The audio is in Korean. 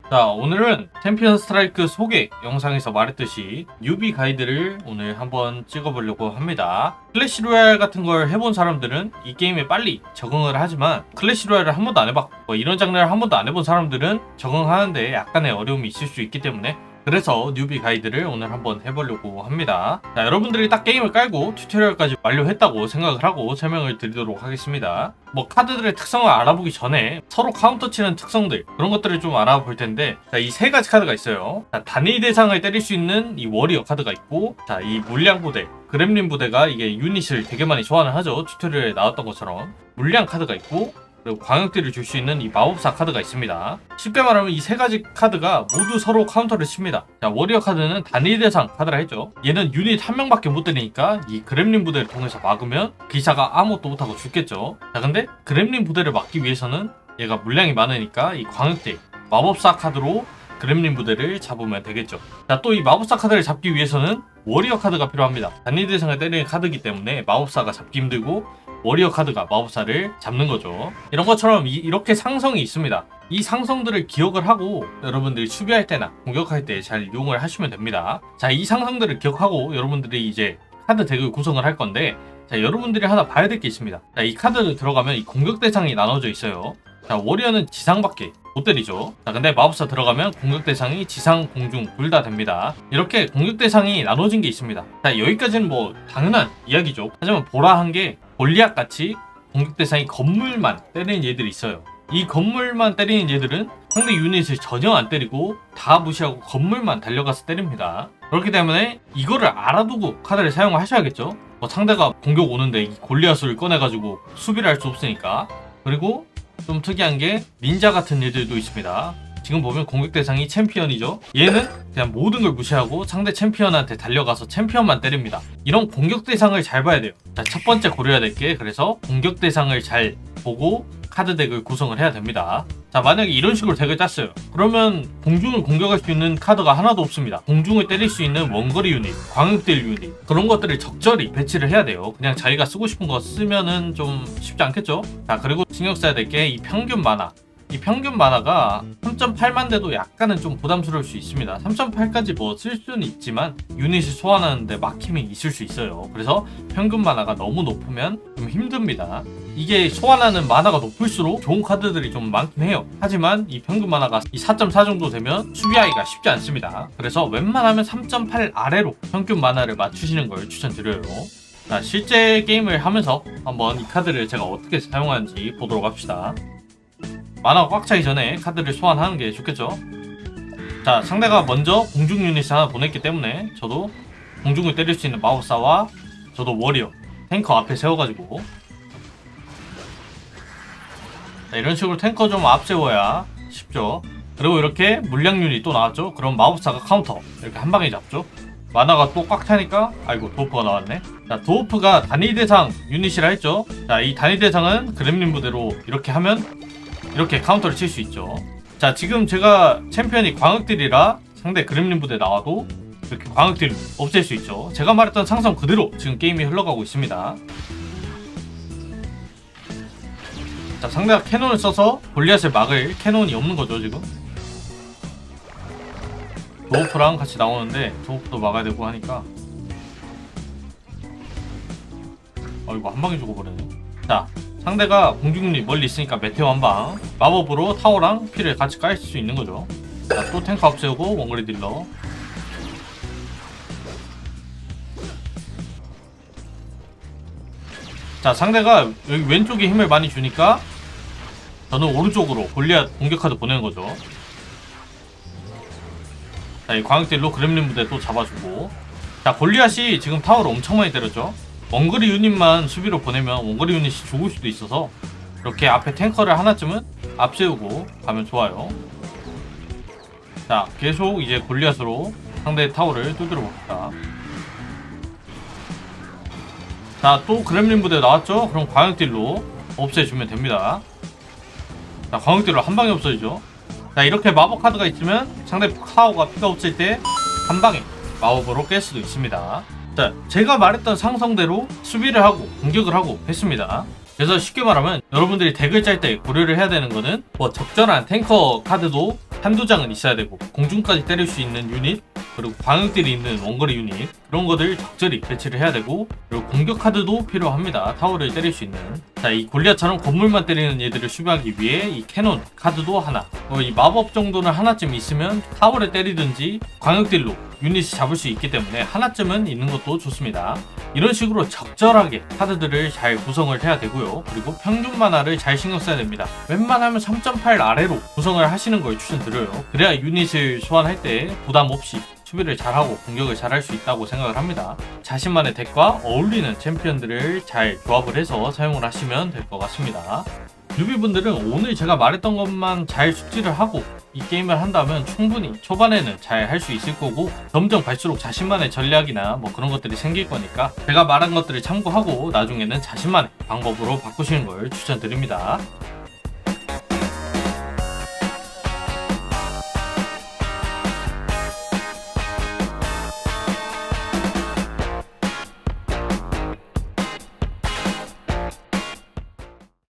자, 오늘은 챔피언 스트라이크 소개 영상에서 말했듯이 뉴비 가이드를 오늘 한번 찍어보려고 합니다. 클래시 로얄 같은 걸 해본 사람들은 이 게임에 빨리 적응을 하지만 클래시 로얄을 한 번도 안 해봤고 이런 장르를 한 번도 안 해본 사람들은 적응하는데 약간의 어려움이 있을 수 있기 때문에 그래서 뉴비 가이드를 오늘 한번 해보려고 합니다. 자, 여러분들이 딱 게임을 깔고 튜토리얼까지 완료했다고 생각을 하고 설명을 드리도록 하겠습니다. 카드들의 특성을 알아보기 전에 서로 카운터 치는 특성들 그런 것들을 좀 알아볼 텐데, 자, 이 세 가지 카드가 있어요. 자, 단일 대상을 때릴 수 있는 이 워리어 카드가 있고, 자, 이 물량 부대, 그렘린 부대가 이게 유닛을 되게 많이 소환을 하죠. 튜토리얼에 나왔던 것처럼 물량 카드가 있고, 그리고 광역딜을 줄 수 있는 이 마법사 카드가 있습니다. 쉽게 말하면 이 세 가지 카드가 모두 서로 카운터를 칩니다. 자, 워리어 카드는 단일 대상 카드라 했죠. 얘는 유닛 한 명밖에 못 때리니까 이 그렘린 부대를 통해서 막으면 기사가 아무것도 못하고 죽겠죠. 자, 근데 그렘린 부대를 막기 위해서는 얘가 물량이 많으니까 이 광역딜 마법사 카드로 그렘린 부대를 잡으면 되겠죠. 자, 또 이 마법사 카드를 잡기 위해서는 워리어 카드가 필요합니다. 단일 대상을 때리는 카드이기 때문에 마법사가 잡기 힘들고 워리어 카드가 마법사를 잡는 거죠. 이런 것처럼 이렇게 상성이 있습니다. 이 상성들을 기억을 하고 여러분들이 수비할 때나 공격할 때 잘 이용을 하시면 됩니다. 자, 이 상성들을 기억하고 여러분들이 이제 카드 덱을 구성을 할 건데, 자, 여러분들이 하나 봐야 될 게 있습니다. 자, 이 카드 들어가면 이 공격 대상이 나눠져 있어요. 자, 워리어는 지상밖에 못 때리죠. 자, 근데 마법사 들어가면 공격 대상이 지상, 공중 둘 다 됩니다. 이렇게 공격 대상이 나눠진 게 있습니다. 자, 여기까지는 뭐 당연한 이야기죠. 하지만 보라 한 게 골리앗 같이 공격 대상이 건물만 때리는 얘들이 있어요. 이 건물만 때리는 얘들은 상대 유닛을 전혀 안 때리고 다 무시하고 건물만 달려가서 때립니다. 그렇기 때문에 이거를 알아두고 카드를 사용하셔야겠죠. 상대가 공격 오는데 이 골리앗을 꺼내가지고 수비를 할 수 없으니까. 그리고 좀 특이한 게 닌자 같은 얘들도 있습니다. 지금 보면 공격 대상이 챔피언이죠. 얘는 그냥 모든 걸 무시하고 상대 챔피언한테 달려가서 챔피언만 때립니다. 이런 공격 대상을 잘 봐야 돼요. 자, 첫 번째 고려해야 될 게, 그래서 공격 대상을 잘 보고 카드 덱을 구성을 해야 됩니다. 자, 만약에 이런 식으로 덱을 짰어요. 그러면 공중을 공격할 수 있는 카드가 하나도 없습니다. 공중을 때릴 수 있는 원거리 유닛, 광역딜 유닛 그런 것들을 적절히 배치를 해야 돼요. 그냥 자기가 쓰고 싶은 거 쓰면은 좀 쉽지 않겠죠? 자, 그리고 신경 써야 될 게 이 평균 만화. 이 평균 만화가 3.8만 대도 약간은 좀 부담스러울 수 있습니다. 3.8까지 뭐 쓸 수는 있지만 유닛을 소환하는데 막힘이 있을 수 있어요. 그래서 평균 만화가 너무 높으면 좀 힘듭니다. 이게 소환하는 만화가 높을수록 좋은 카드들이 좀 많긴 해요. 하지만 이 평균 만화가 이 4.4 정도 되면 수비하기가 쉽지 않습니다. 그래서 웬만하면 3.8 아래로 평균 만화를 맞추시는 걸 추천드려요. 자, 실제 게임을 하면서 한번 이 카드를 제가 어떻게 사용하는지 보도록 합시다. 만화가 꽉 차기 전에 카드를 소환하는 게 좋겠죠. 자, 상대가 먼저 공중 유닛을 하나 보냈기 때문에 저도 공중을 때릴 수 있는 마법사와 저도 워리어 탱커 앞에 세워가지고, 자, 이런 식으로 탱커 좀 앞세워야 쉽죠. 그리고 이렇게 물량 유닛 또 나왔죠. 그럼 마법사가 카운터 이렇게 한 방에 잡죠. 만화가 또 꽉 차니까, 아이고 도어프가 나왔네. 자, 도어프가 단일 대상 유닛이라 했죠. 자, 이 단일 대상은 그렘린 부대로 이렇게 하면 이렇게 카운터를 칠 수 있죠. 자, 지금 제가 챔피언이 광역딜이라 상대 그렘린 부대 나와도 이렇게 광역딜 없앨 수 있죠. 제가 말했던 상성 그대로 지금 게임이 흘러가고 있습니다. 자, 상대가 캐논을 써서 골리앗을 막을 캐논이 없는 거죠. 지금 도어프랑 같이 나오는데 도어프도 막아야 되고 하니까, 이거 한 방에 죽어버리네. 자, 상대가 공중유닛 멀리 있으니까 메테오 한방, 마법으로 타워랑 피를 같이 깔 수 있는 거죠. 자, 또 탱커 앞세우고 원거리 딜러. 자, 상대가 여기 왼쪽에 힘을 많이 주니까 저는 오른쪽으로 골리앗 공격 카드 보내는 거죠. 자, 이 광역딜로 그렘린 부대 또 잡아주고. 자, 골리앗이 지금 타워를 엄청 많이 때렸죠. 원거리 유닛만 수비로 보내면 원거리 유닛이 죽을 수도 있어서 이렇게 앞에 탱커를 하나쯤은 앞세우고 가면 좋아요. 자, 계속 이제 골리앗으로 상대의 타워를 두드려 봅시다. 자, 또 그렘린 부대 나왔죠? 그럼 광역딜로 없애주면 됩니다. 자, 광역딜로 한 방에 없어지죠. 자, 이렇게 마법 카드가 있으면 상대 타워가 피가 없을 때 한 방에 마법으로 깰 수도 있습니다. 자, 제가 말했던 상성대로 수비를 하고 공격을 하고 했습니다. 그래서 쉽게 말하면 여러분들이 덱을 짤 때 고려를 해야 되는 거는 적절한 탱커 카드도 한두 장은 있어야 되고 공중까지 때릴 수 있는 유닛, 그리고 광역딜이 있는 원거리 유닛, 그런 것들 적절히 배치를 해야 되고, 그리고 공격 카드도 필요합니다. 타워를 때릴 수 있는. 자, 이 골리앗처럼 건물만 때리는 얘들을 수비하기 위해 이 캐논 카드도 하나, 이 마법 정도는 하나쯤 있으면 타워를 때리든지 광역딜로 유닛을 잡을 수 있기 때문에 하나쯤은 있는 것도 좋습니다. 이런 식으로 적절하게 카드들을 잘 구성을 해야 되고요. 그리고 평균 만화를 잘 신경 써야 됩니다. 웬만하면 3.8 아래로 구성을 하시는 걸 추천드려요. 그래야 유닛을 소환할 때 부담 없이 수비를 잘하고 공격을 잘할 수 있다고 생각을 합니다. 자신만의 덱과 어울리는 챔피언들을 잘 조합을 해서 사용을 하시면 될 것 같습니다. 뉴비분들은 오늘 제가 말했던 것만 잘 숙지를 하고 이 게임을 한다면 충분히 초반에는 잘 할 수 있을 거고, 점점 갈수록 자신만의 전략이나 뭐 그런 것들이 생길 거니까 제가 말한 것들을 참고하고 나중에는 자신만의 방법으로 바꾸시는 걸 추천드립니다.